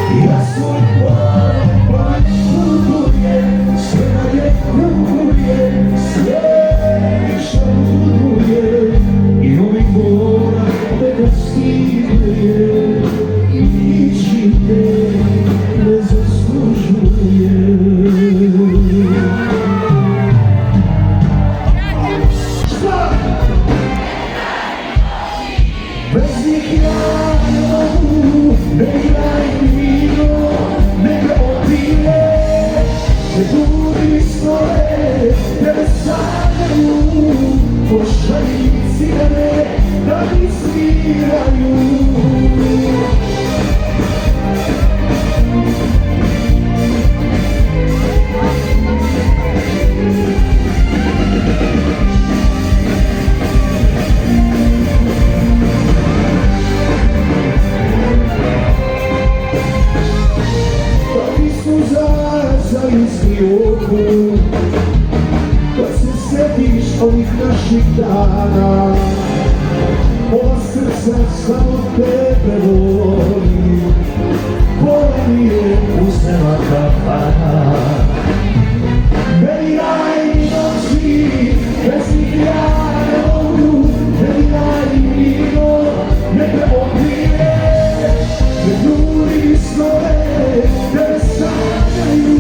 Ja svoj pogled putujem, sve dalje putujem, sve više putujem i uvijek moram da ga stigne i ničim te ne zaslužujem. Šta? Bez njih ja ne mogu, ne graj vino, ne me opije, ne budi svoje, tebe sanjaju, pošalji cigare da mi sviraju. Zajinski oku, kad se sjetiš ovih naših dana, ova srca samo tebe voli, pola mi je uzela kafana. Meni raj noći, bez njih ja ne mogu, meni raj vino, neke opije, ne duri snove, tebe sanjaju.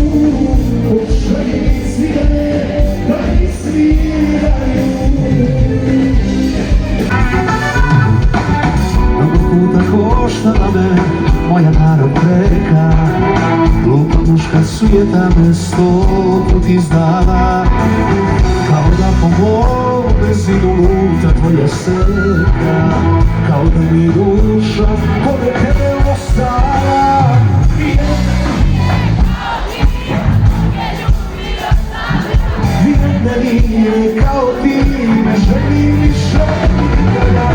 Pošalji cigare da mi sviraju. Mnogo puta koštala me moja naraveka, glupa muška sujeta me 100 put izdala, kao da po mome zidu luta tvoja seka, kao da mi duša pored tebe ostala. Nije kao ti, ne želim više nikada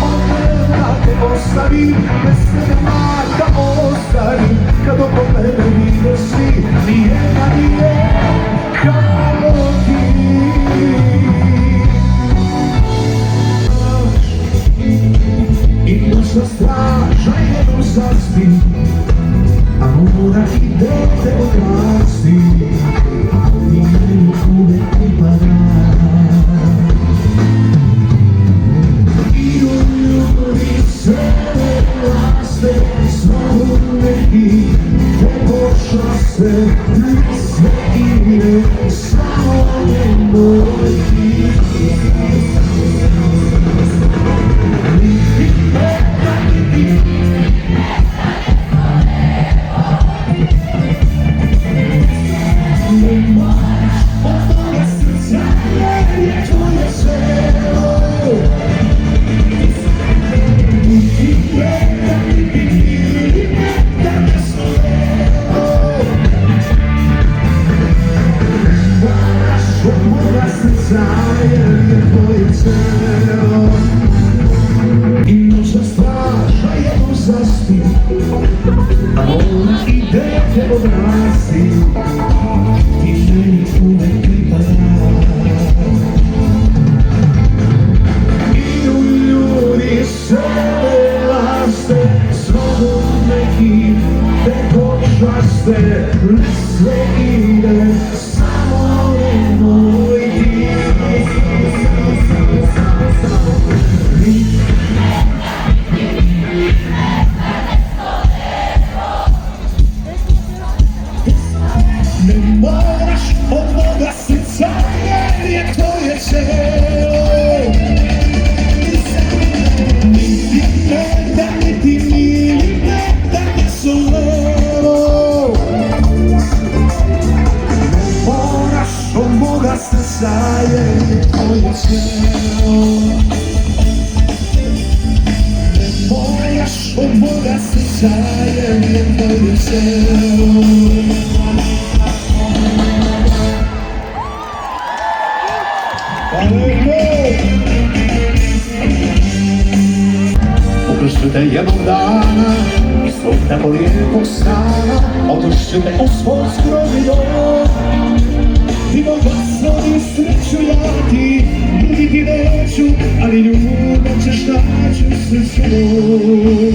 od tebe da te ostavim, bez tema da ostavim, kad oko mene vide svi, nijedna nije kao ti. I noćna straža jednom zaspi, a mora i dete odrasti, i meni uvek pripada. Idu ljudi sebe laste, znovu neki te počaste, sve ime, samo nemoj ti. Niti peta, niti Okršću te jednog dana iz tvog tako lijepog stana, okršću te u svoj skromni dom. I moj glasno i sreću ja ti nuditi neću, ali ljubav ćeš naći sve svoj.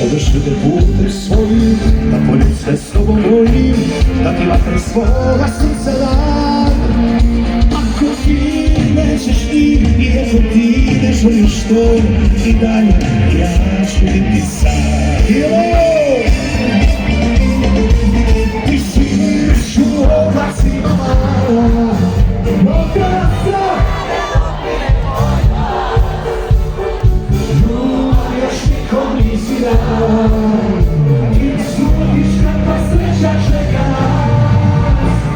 Odeszły putem swoim, na police z tobą moim, taki mater svoga srca dan. Ako ti nećeš i ako ti ne želiš to, i dalje ja ću biti sam. Ti živiš u oblacima mala, mokra sra. Nisi dan i sludiš kakva sreća čeka nas.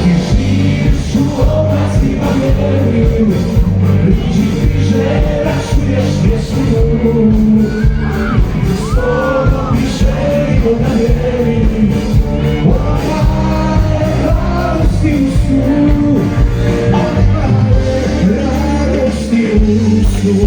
Ti živiš u oblacima vjerim, priđi bliže da čuješ pjesmu. S tobom bi želio da vjerim, one male radosti u snu, one male radosti u snu.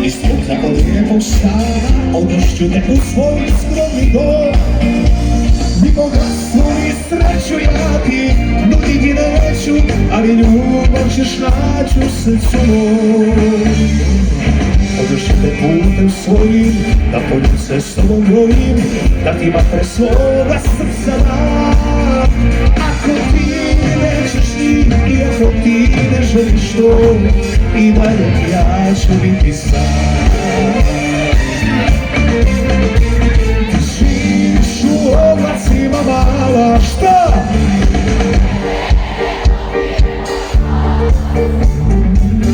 Ispod tako lijepog stana odnošću te u svoj skromni dom. Ni bogatstvo ni sreću ja ti nuditi neću, ali ljubav ćeš naći u srcu mom. Odnošću te putem svojim, na poljuce s tobom brojim, da ti mater svoga srca dam. Ako ti nećeš i ako ti ne želiš to, i dalje ja ću biti sam. Ti živiš u oblacima mala, šta?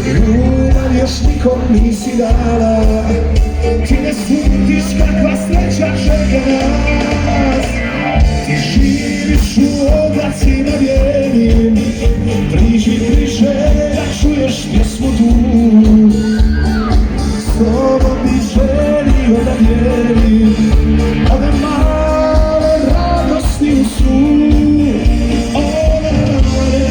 Ljubav još nikom nisi dala, ti ne slutiš kakva sreća čeka nas. Ti živiš u oblacima vjerim, priđi bliže da čuješ pjesmu tu. S tobom bi želio da vjerim, one male radosti u snu, one male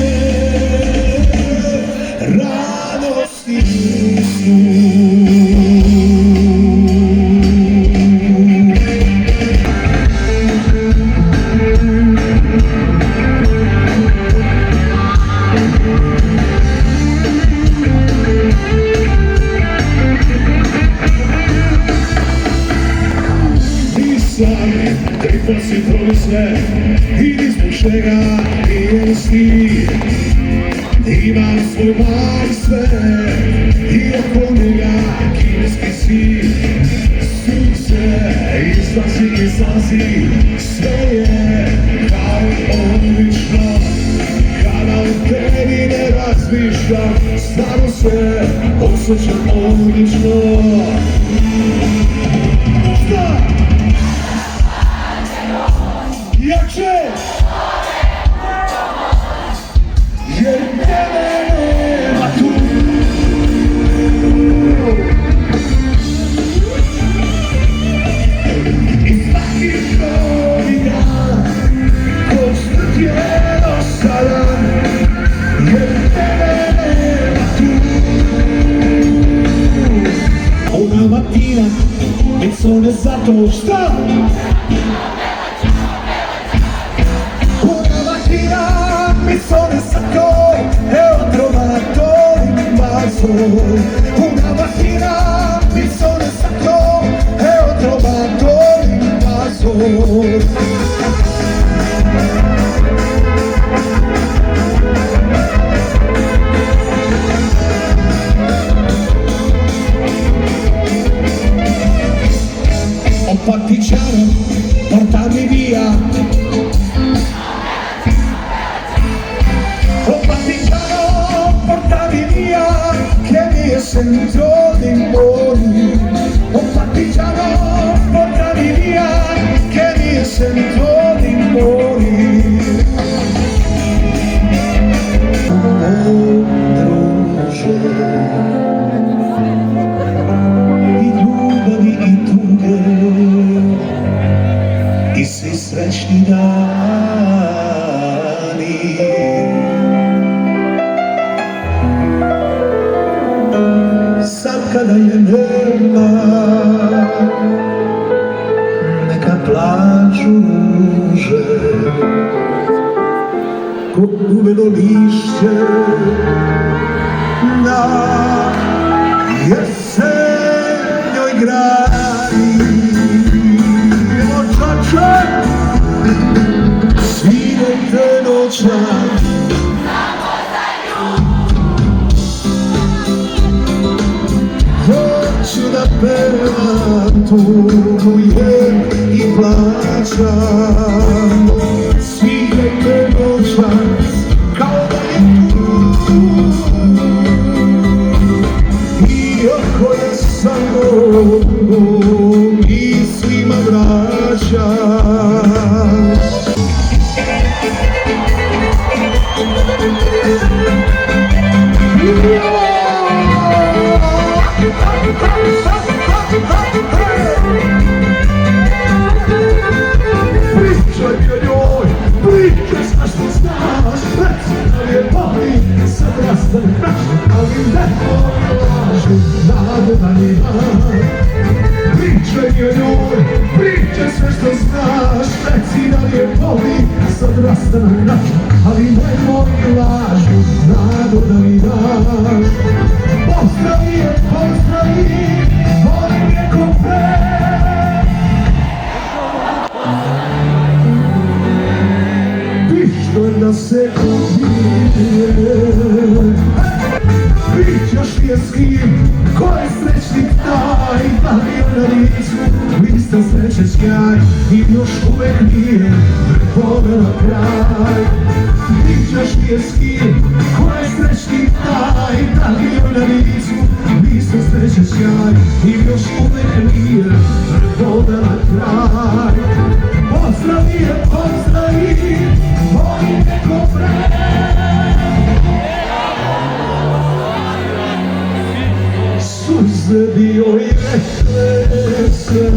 radosti u snu. Krivo si promisle i zbog čega nije isti. Imam svoj mali svet i oko njega kineski si. Sunce izlazi, sve je kao odlično. Kada o tebi ne razmišljam, stvarno se osjećam odlično. Šta? Jače! Jer tebe nema tu. I svaki novi dan, ko smrt je dosadan, jer tebe nema tu. Una mattina mi sono esatto, šta? Mi sono stato e ho trovato l'invaso. Una mattina mi sono stato e ho trovato l'invaso. Oh partigiano, portami via. Sento demoni, oh partigiano, portami via, che mi sento demoni. Druže, i ljubavi i tuge, treći dani. Sad kada je nema, neka plaču ruže, ko uveno lišće na jesenjoj grani. Evo čače, svirajte noćak, hoću da pevam, tugujem i plaćam. Svirajte noćak, kao da je tu, iako je sa mnom i svima vraćam. Pričaj mi o njoj, pričaj sve što znaš, reci da je voli, sad rastan kraš, ali neko je lažu, nade da ni dan. Pričaj mi o njoj, pričaj sve što znaš, reci da je voli, sad rastan kraš, ali neko je lažu, nade da ni dan. Pozdravi je, pozdravi, volim neko pre. Pištolj da se kupije, pričaš mi je s kim, ko je srećnik taj, da li je na licu lista sreće sjaj i još uvek nije povela kraj. Pričaš mi je s kim, ko je srećnik taj, da li je na licu lista sreće sjaj i još uvek nije povela kraj. Pozdravi je, pozdravi, volim neko pre. Suze dio i rekle se,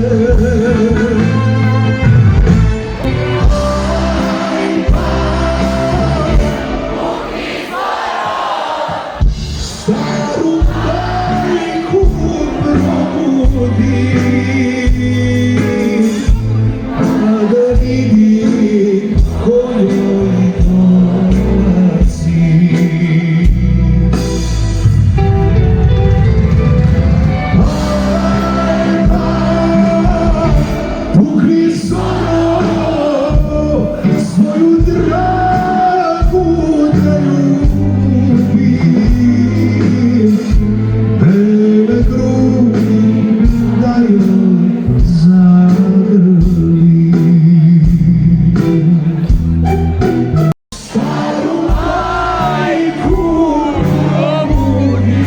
staru majku probudi, a da vidi ko joj dolazi. Pukni zoru svoju dragu da ljubim, bele grudi da joj zagrlim. Staru majku probudi,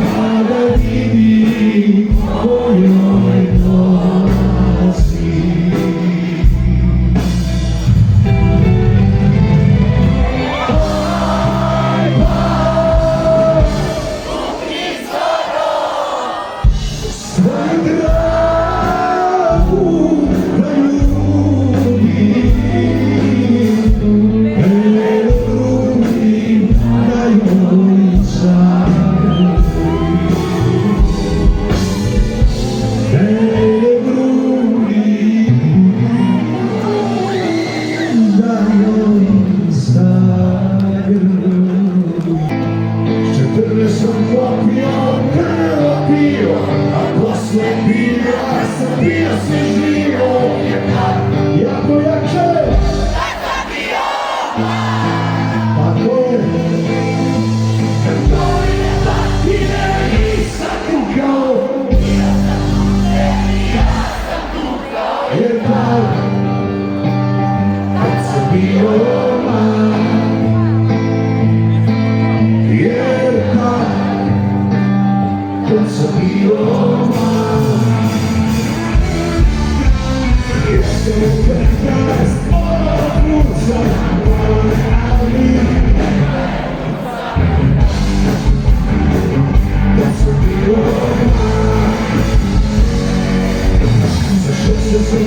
a da vidi ko joj dolazi. Svoju dragu da ljubim, bele grudi da joj zagrlim. Bele grudi da joj zagrlim. 14 sam popio, krvo pio, a posle pija sam pio se živo. Jako jače, tako je. Kad godine batine nisam kukao, jer tad, kad sam bio man, jer tad, kad sam bio man, jer se uprkast ono puca, ali kad sam bio man, zašto se sam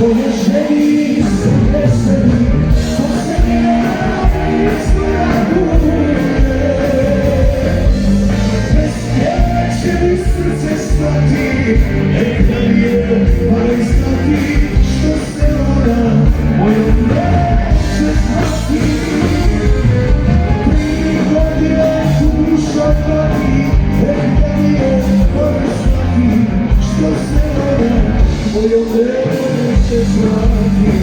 jeżeli jestem, to se nie bezpiecznie srdce straci, jak na mnie, ale straci, što se ona moją neće znati. Prigodila duša pati, jak na mnie, ale straci, što se ona moją neće znati.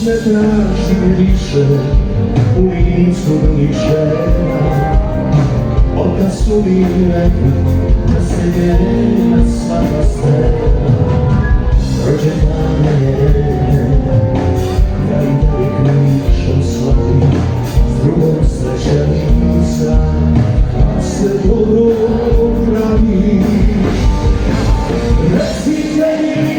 Ne tražim više ulicu do lišenja, otkad su mi rekli da se njena svaka scena rođendana je. Ja i dalje kričam slavi, s drugom sreća nisam, a se dobro pravi. Recite mi,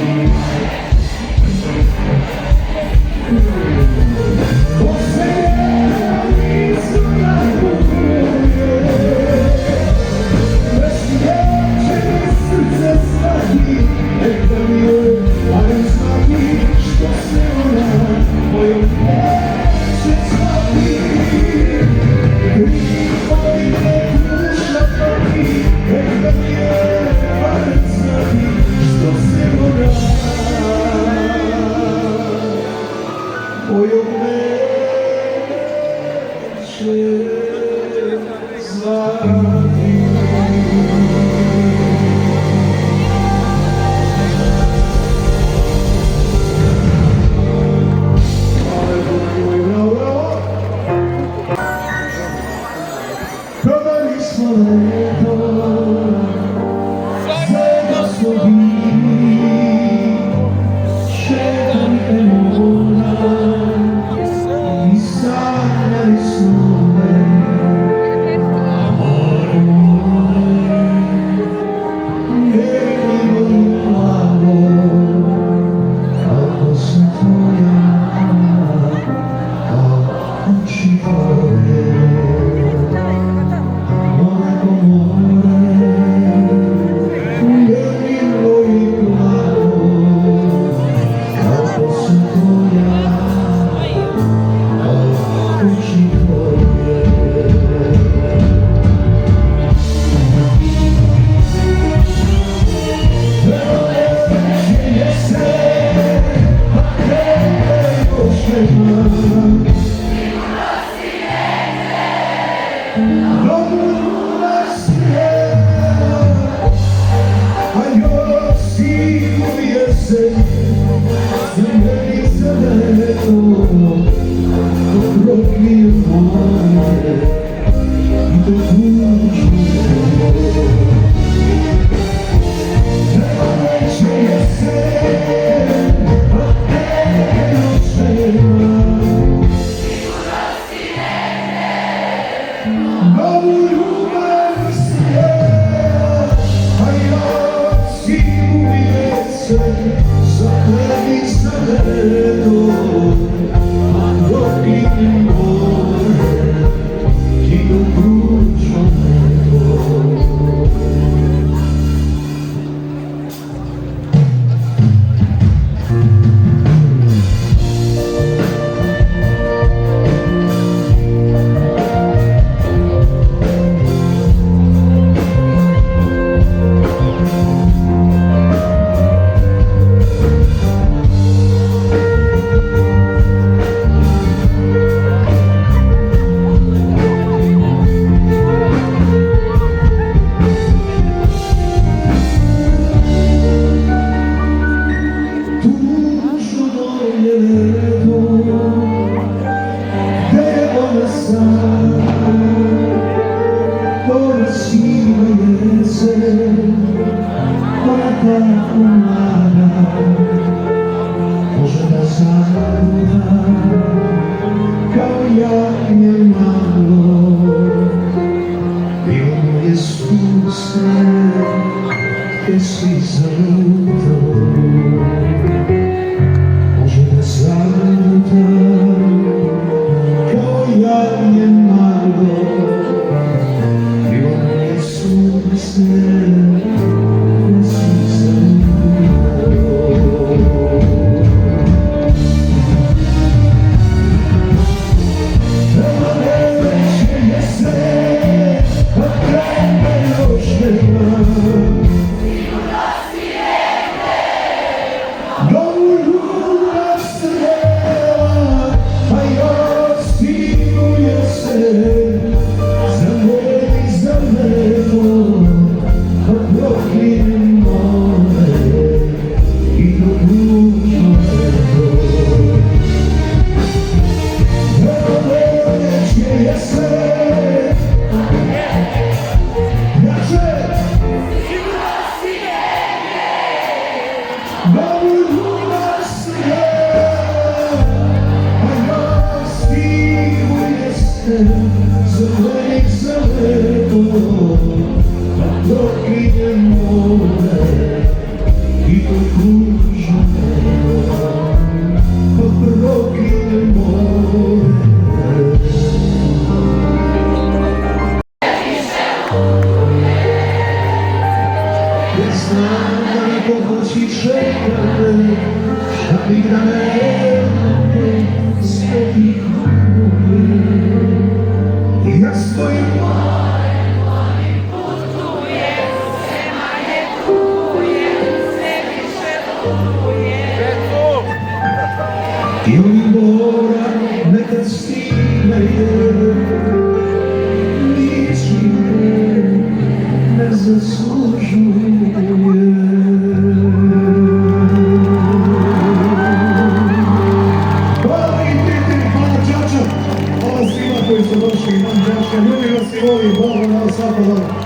I Bora neka stigne ničim ne zaslužuje. Hvala i prijatelji, hvala Čača, hvala svima koji su došli, imam Čačka, ljubim vas i volim, Bog na vas svako dobro.